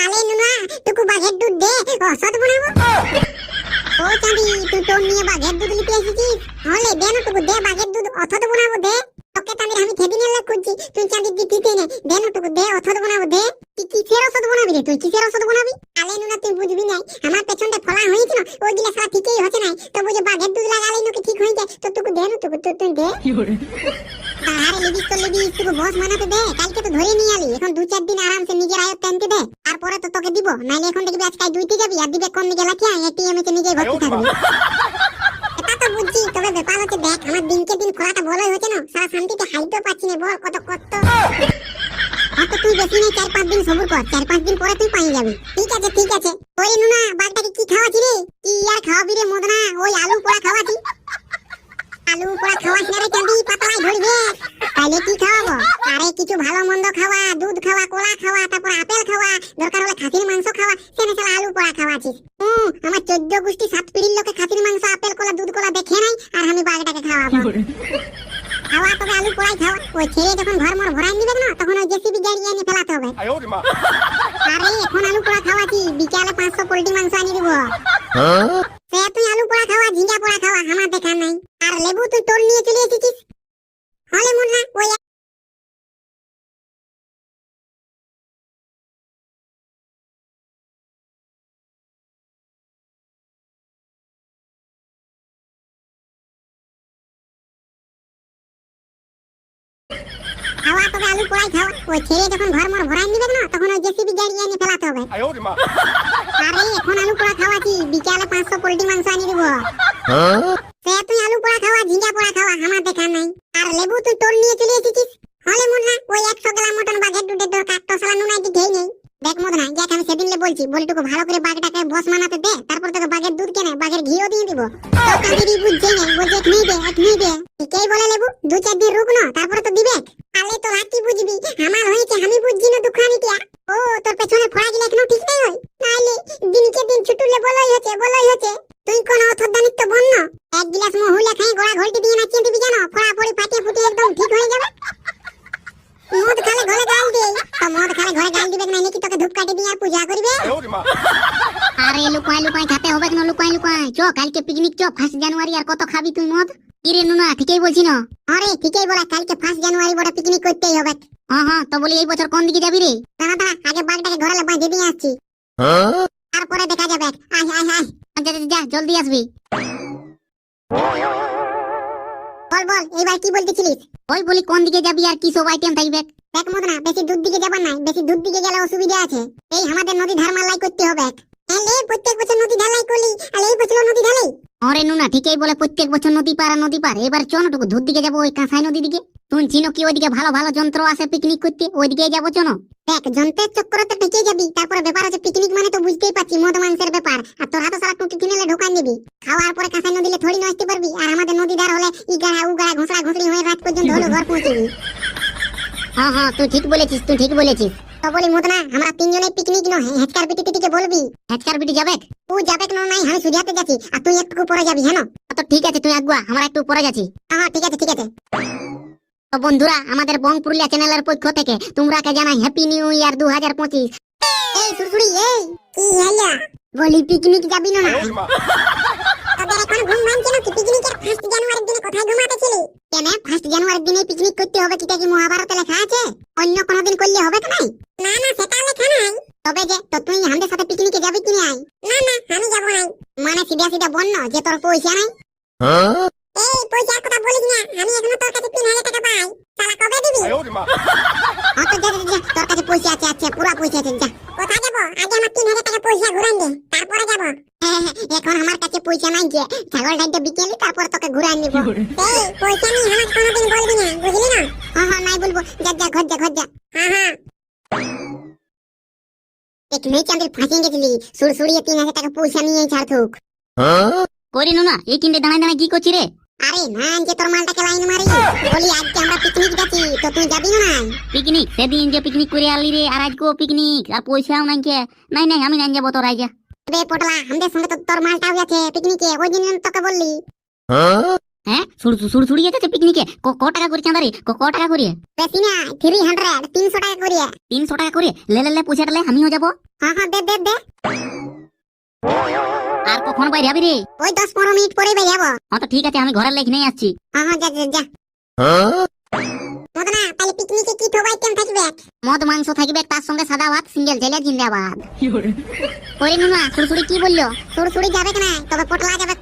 আলে নুনা তুকু বাঘের দুধ দে অসৎ বানাবো। ও চাঁদি তুই তোর নিয়ে বাঘের দুধ নিতে এসেছিস? হলে দে না টুকু দে, বাঘের দুধ অসৎ বানাবো দে। তোকে তামির আমি সেদিন এলে খুঁজছি, তুই চাঁদি দিতে নে, দে না টুকু দে, অসৎ বানাবো দে। তুই কিসের ওষুধ বানাবি রে? তুই কিসের ওষুধ বানাবি? আলে নুনা তুই বুঝবি নাই, আমার পেছনটা ফলা হয়েছে না, ওই দিলে সারা ঠিকই হচ্ছে নাই, তো বুঝে বাঘের দুধ লাগালেই নাকি ঠিক হয়ে যায়। তো তুকু দে না টুকু, তুই দে। আরে লিবিস তো লিবিস, তুকু বস মানাতে দে, কালকে তো ধরে নিয়ে আলি, এখন 2-4 দিন আরামসে নিজের আয়ত্তে আনতে দে, তারপরে তো তোকে দিব। নাইলে এখন দেখবি আজকাল দুইতে যাবি আর দিবে কোন দিকে লাঠিয়া এটিএম এ নিজেই ভর্তি থাকবি। এটা তো বুঝছি, তবে ব্যাপার হচ্ছে দেখ আমার দিনকে দিন খোলাটা বড়ই হচ্ছে না, সারা শান্তিতে হাইতেও পাচ্ছি না, বল কত কষ্ট। হয়তো তুই বেশি নেই 4-5 দিন সবুর কর, 4-5 দিন পরে তুই পাই যাবি। ঠিক আছে ঠিক আছে। ওই নুনা বাঘটাকে কি খাওয়াছি রে? কি আর খাওয়াবি রে মদনা? ওই আলু পোড়া খাওয়াছি। আলু পোড়া খাওয়াস না রে চাঁদি, পাতলায় ধরবে। তাইলে কি খাওয়াবো? আরে কিছু ভালো মন্দ খাওয়া, দুধ খাওয়া, কলা খাওয়া, তারপর আপেল খাওয়া, দরকার হলে খাসির মাংস খাওয়া, সেনে সালা আলু পোড়া খাওয়াছিস। আমার 14 গোষ্ঠী 7 পিঢ়ির লোকে খাসির মাংস, আপেল, কলা, দুধ, কলা দেখে নাই, আর আমি বাঘটাকে খাওয়াবো। খাওয়া তবে আলু পোড়াই খাওয়া। ওই ছেড়ে যখন ঘর মর ভরাই নিবে না, তখন ওই জেসিবি গাড়ি এনে ফেলাতে হবে। আরে এখন আলু পোড়া খাওয়াছি, বিকালে 500 পোল্ট্রি মাংস আনি দিব। সে তুই আলু পোড়া খাওয়া, ঝিঙ্গা পোড়া খাওয়া, আমার দেখা নাই। আর লেবু তুই তোর নিয়ে চলে এসেছিস। হলে মুন্না ওই খাওয়া তবে আলু পোড়াই খাওয়া। ওই ছেড়ে যখন ঘর মর ভরাই নিবে না, তখন ওই জেসিবি গাড়ি এনে ফেলাতে হবে। আরে এখন আলু পোড়া খাওয়াছি, বিকালে 500 পোল্ট্রি মাংস আনি দিব। সে তুই আলু পোড়া খাওয়া, ঝিঙ্গা পোড়া খাওয়া, আমার দেখা নাই। আর লেবু তুই তোর নিয়ে চলে এসেছিস। হলে মুন্না ওই 100 গ্রাম মটন বাঘের দুধের দরকার, তো সালা নুনাই দিতেই নেই। দেখ মদনা, দেখ আমি সেদিন বলছি, বলিটুকু ভালো করে বাঘটাকে বস মানাতে দে, তারপর তোকে বাঘের দুধ কেনে বাঘের ঘিও দিয়ে দিব। তো কাঁদিরি বুঝছেই না, বলছে এখনই দে, এখনই দে। ঠিকই বলে লেবু, 2-4 দিন রুক না, তারপরে তো দিবে। আলে তো লাকি বুঝবি, আমার হয়েছে আমি বুঝছি না দুখানিটা। ও তোর পেছনে ফড়া গেলে এখনো ঠিক নাই হয়, নাইলে দিনকে দিন ছুটুলে বলই হচ্ছে। তুই কোন অথদানিত্ব বন্য, এক গ্লাস মহুলা খাই গোড়া ঘোলটি দিয়ে নাচিয়ে দিবি জানো, ফড়া ফড়ি ফাটিয়ে ফুটে একদম ঠিক হয়ে যাবে। মদ খালে ঘরে গাল দে, তো মদ খালে ঘরে গাল দিবে না, নাকি তোকে ধূপকাঠি দিয়ে আর পূজা করবে? আরে লুকাই লুকাই খেতে হবে না, লুকাই লুকাই চ, কালকে পিকনিক চ, 1 জানুয়ারি। আর কত খাবি তুই মদ? কিরে নুনা ঠিকই বলছি না? আরে ঠিকই বলা, কালকে 1 জানুয়ারি বড় পিকনিক করতেই হবে। হ্যাঁ তো বলি এই বছর কোন দিকে যাবি রে? দাঁড়া আগে বাঘটাকে ঘরে বাঁধে দিয়ে আসছি, তারপরে দেখা যাবে। আয় আয় আয়, যা যা, যা জলদি আসবি। বল এইবার কি বলতেছিলিস? ওই বলি কোন দিকে যাবি আর কি সব আইটেম থাকবে? দেখ মদনা, বেশি দূর দিকে যাবার নাই, বেশি দূর দিকে গেলে অসুবিধা আছে। এই আমাদের নদী ধার মালাই করতে হবে। এলে প্রত্যেক বছর নদী ঢালাই করলি, আর এই বছর নদী ঢালাই। আরে নুনা ঠিকই বলে, প্রত্যেক বছর নদী পার আর নদী পার। এবার চ না টুকু দূর দিকে যাবো, ওই কাঁসাই নদী দিকে। শুনছি নাকি ওইদিকে ভালো ভালো যন্ত্র আছে পিকনিক করতে, ওইদিকে যাবো চনো। দেখ যন্ত্রের চক্করে তো টিকে যাবি, তারপরে ব্যাপার আছে পিকনিক মানে তো বুঝতেই পারছি মদ মাংসের ব্যাপার। আর তোর হাতে সারা টুটি কিনেলে ঢোকান দিবি, খাওয়ার পরে কাঁসাই নদীলে থড়ি নষ্ট পারবি। আর আমাদের নদী ধার হলে ই গাড়া উ গাড়া ঘোষড়া ঘোষড়ি হয়ে রাত পর্যন্ত হলো ঘর পৌঁছবি। হ্যাঁ তুই ঠিক বলেছিস, তুই ঠিক বলেছিস। তো বলি মদনা, আমরা 3 জনের পিকনিক নয়, হেচকার বিটিকে বলবি। হেচকার বিটি যাবে? ও যাবে না নাই, আমি সুজাতে যাচ্ছি, আর তুই একটু পরে যাবি। হ্যাঁ তো ঠিক আছে, তুই আগুয়া, আমরা একটু পরে যাচ্ছি। হ্যাঁ ঠিক আছে। তো বন্ধুরা, আমাদের বং পুরুলিয়া চ্যানেলের পক্ষ থেকে তোমরাকে জানাই হ্যাপি নিউ ইয়ার 2025। এই সুরসুরি, এই কি হলো? বলি পিকনিক যাবি না? তোদের এখন ঘুম ভাঙছে না কি? পিকনিকের 1 জানুয়ারির দিনে কোথায় ঘুমাতেছিলি? কেন 1 জানুয়ারির দিনে পিকনিক করতে হবে, কিটা কি মহাভারতে লেখা আছে? অন্য কোনো দিন করলে হবে তো? নাই না সেটা লেখা নাই। তবে যে তো তুই আমাদের সাথে পিকনিকে যাবি কি নাই? না আমি যাব নাই। মানে সিধা বলন যে তোর পয়সা নাই। এই পয়সার কথা বলিস না, আমি এখনো তোর কাছে 3000 টাকা পাই, শালা কবে দিবি? তো যা, তোর কাছে পয়সা আছে, আচ্ছা পুরো পয়সা আছে, যা। কোথায় যাব? আগে আমার 3000 টাকা পয়সা ঘুরান দে, তারপরে যাব। এখন আমার কাছে পয়সা নাই, যে ছাগল ডাইতে বিকেলি তারপর তোকে ঘুরান নিব। এই পয়সা নেই আমার কোনোদিন বলবি না, বুঝলি না? হ্যাঁ নাই বলবো, যা ঘর যা। হ্যাঁ এক মেয়ে চাঁদের ফাঁসি গেছিলি, সুরসুরিয়ে 3000 টাকা পয়সা নিয়ে ছাড়তুক। করি নুনা, এই কিনতে দাঁড়ায় দাঁড়ায় কি করছি রে? আরে না যে তোর মালটাকে লাইন মারি, বলি আজকে আমরা পিকনিক যাচ্ছি, তো তুই যাবি না? পিকনিক সেদিন যে পিকনিক করে আলি রে, আর আজকেও পিকনিক, আর পয়সাও নাই কে? নাই আমি নাই যাবো, তোর আইজা। বে পটলা, আমাদের সঙ্গে তো তোর মালটাও আছে পিকনিকে, ওই দিন তোকে বললি। হ্যাঁ সুড়সুড়ি যেতেছে পিকনিকে ক টাকা করে চাঁদা রে ক টাকা করে? বেশি না 300 300 টাকা করিয়া। 300 টাকা করে লে পয়সাটা লে আমিও যাবো। হ্যাঁ হ্যাঁ দে। আর কখন বাইরে যাবি রে? ওই 10-15 মিনিট পরে বের যাবো। হ্যাঁ তো ঠিক আছে আমি ঘরের লেখে নিয়ে আসছি। হ্যাঁ হ্যাঁ যা। মদনা তাহলে পিকনিকে কি থবাই কেম থাকবে? মদ মাংস থাকবে, তার সঙ্গে সাদা ভাত, সিঙ্গেল ছেলে জিন্দাবাদ। ওরে নুনা সুড়সুড়ি কি বললো? সুড়সুড়ি যাবে না, তবে পটলা যাবে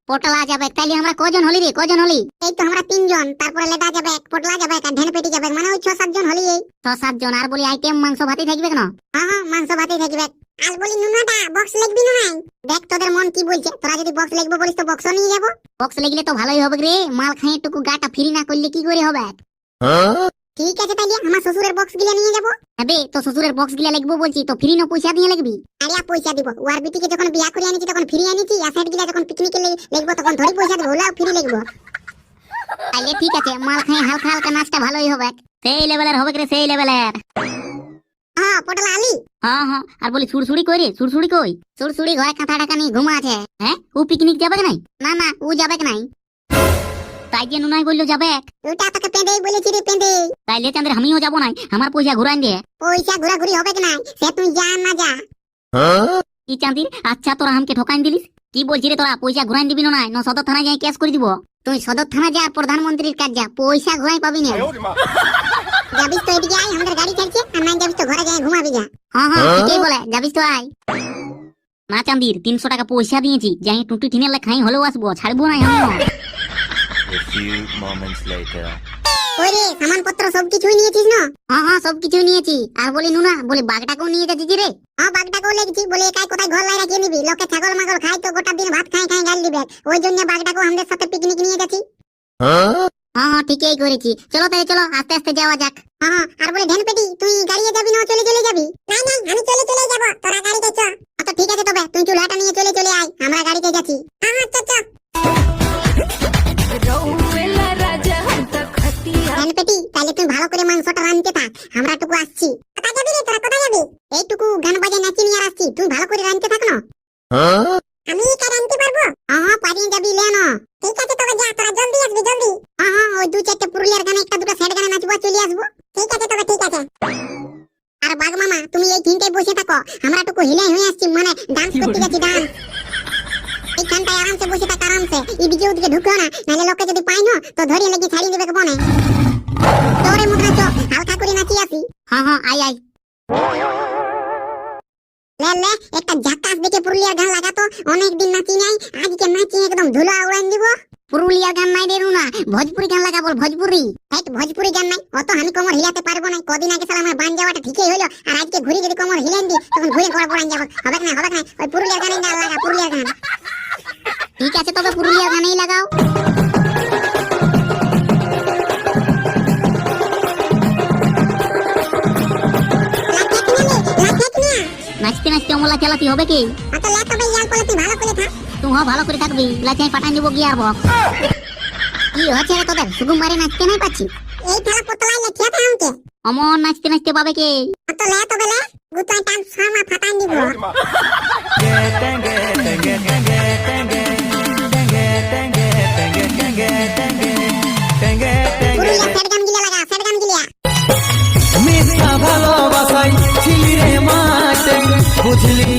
পটলা যাবে। তাইলে আমরা কজন হলি রে? কজন হলি? এই তো আমরা 3 জন, তারপরে লেদা যাবে, পটলা যাবে, আর ঢেন পেটি যাবে, মানে ওই 6-7 জন হলি। 6-7 জন। আর বলি আইটেম মাংস ভাতই থাকবে কেন? হ্যাঁ হ্যাঁ মাংস ভাতই থাকবে। আর বলি নুনাটা বক্স লিখবি না? দেখ তোদের মন কি বলছে, তোরা যদি বক্স লিখবো বলিস তো বক্স নিয়ে যাবো। বক্স লেগলে তো ভালোই হবে রে, মাল খাই একটু গাটা ফ্রি না করলে কি করে হবে? ঠিক আছে তাইলে আমার শ্বশুরের বক্স গিলা নিয়ে যাবো। আবে তো শ্বশুরের বক্স গিলা লিখবো বলছি তো ফ্রি না পয়সা দিয়ে লিখবি? আরে পয়সা দিব, ওয়ার বিটিকে যখন বিয়া করে আনিছি তখন ফ্রি আনিছি, আর সেট গিলা যখন পিকনিকে লিখবো তখন ধরি পয়সা দেবো, ওলাও ফ্রি লিখবো। তাইলে ঠিক আছে, মাল খাই হালকা হালকা নাচটা ভালোই হবে। সেই লেভেলের হবে রে, সেই লেভেলের। হ্যাঁ পটলা আলি। হ্যাঁ আর বলি সুড়সুড়ি কই রে? সুড়সুড়ি কই? সুড়সুড়ি ঘরে কাঁথা টাকা নিয়ে ঘুমা আছে। হ্যাঁ ও পিকনিক যাবে নাই? না ও যাবে নাই। তাই যে নুনাই বললো যাবে। ওটা তোকে পেঁদেই বলেছি রে, পেঁদে। তাইলে চাঁদের আমিও যাবো নাই, আমার পয়সা ঘুরাই দে। পয়সা ঘোরাঘুরি হবে কি না সে তুই যা না যা। কি চাঁদির? আচ্ছা তোরা আমাকে ঠকাই দিলিস। কি বলছি রে তোরা? পয়সা ঘুরাই দিবি না? না সদর থানায় যাই কেস করে দিব? তুই সদর থানা যা, প্রধানমন্ত্রীর কাজ যা, পয়সা ঘুরাই পাবি না। যাবিস তো এদিকে আয়, আমাদের গাড়ি ছাড়ছে, আর নাই যাবিস তো ঘরে যাই ঘুমাবি যা। হ্যাঁ ঠিকই বলে, যাবিস তো আয়। না চাঁদির 300 টাকা পয়সা দিয়েছি, যাই টুটি টিনের খাই হলেও আসবো, ছাড়বো না আমিও। A few moments later. ওই রে সামানপত্র সব কিছুই নিয়েছিস না? হ্যাঁ সব কিছু নিয়েছি। আর বলি নুনা, বলি বাঘটাকেও নিয়ে যাচ্ছি রে। হ্যাঁ বাঘটাকেও লেগেছি, বলে একাই কোথায় ঘর লাই রাখিয়ে নিবি, লোকে ছাগল মাগল খাই তো গোটা দিন ভাত খাই গাল দিবে, ওই জন্য বাঘটাকেও আমাদের সাথে পিকনিক নিয়ে যাচ্ছি। হ্যাঁ ঠিকই করেছি। চলো তাই চলো আস্তে আস্তে যাওয়া যাক। হ্যাঁ আর বলে ঢেন পেটি তুই গাড়িতে যাবি না চলে যাবি? না আমি চলে যাব, তোরা গাড়িতে চ। তো ঠিক আছে, তবে তুই চুলাটা নিয়ে চলে আয়, আমরা গাড়িতে যাচ্ছি। হ্যাঁ চ। ঢেন পেটি তাহলে তুই ভালো করে মাংসটা রাঁধতে থাক, আমরা টুকু আসছি। কোথায় যাবি রে তোরা, কোথায় যাবি? এইটুকু গান বাজে নাচি নিয়ে আসছি, তুই ভালো করে রাঁধতে থাক না। আমি কি রাঁধতে পারবো? হ্যাঁ পারিয়ে যাবি লে না। ঠিক আছে তবে যা, তোরা জলদি আসবি জলদি। হ্যাঁ ওই 2-4টা পুরুলিয়ার গানে, 1-2টা সেট গানে নাচবো, চলে আসবো। ঠিক আছে তবে ঠিক আছে। আর বাঘ মামা তুমি এই তিনটায় বসে থাকো, আমরা টুকু হিলাই হয়ে আসছি, মানে ডান্স করতে যাচ্ছি ডান্স। এইখানটায় আরামসে বসে থাক, আরামসে। এদিকে ওদিকে ঢুকো না, নাহলে লোকে যদি পাই না তো ধরিয়ে লেগে ছাড়িয়ে দেবে বনে। তোরে মুদ্রা চো, হালকা করে নাচি আসি। হ্যাঁ আই। লে একটা ঝাকাস দেখে পুরুলিয়ার গান লাগাতো, অনেকদিন নাচি নাই, আজকে নাচি একদম ধুলা উড়াই দিব। পুরুলিয়ার গান নাই রে রুনা, ভোজপুরি গান লাগা বল, ভোজপুরি। ভোজপুরি গান নাই, অত আমি কোমর হিলাতে পারবো না। কদিন আগে সালা আমার বান যাওয়াটা ঠিকই হলো, আর আজকে ঘুরে যদি কোমর হিলেন দি তখন ঘুরে ঘোরা পড়ান যাবো। হবে না ওই পুরুলিয়ার গানে গান লাগা, পুরুলিয়ার গান। ঠিক আছে তবে পুরুলিয়ার গানেই লাগাও। নাচতে নাচতে অমলা চালাতে হবে কি? তুই ভালো করে থাকবি, লাচাই পাঠাই দিব গিয়ার বক্স। কি হচ্ছে রে তোদের? সুগুমারে নাচতে নাই পাচ্ছি। এই খেলা পতলাই লেখিয়া থাম কে অমন নাচতে নাচতে পাবে কে? তো লে তবে লে গুতাই টান সামা ফাটাই দিব। পুরুলিয়া সেট গান গিলা লাগা, সেট গান গিলা। মিথ্যা ভালোবাসাই ছিলি রে মাঠে বুঝলি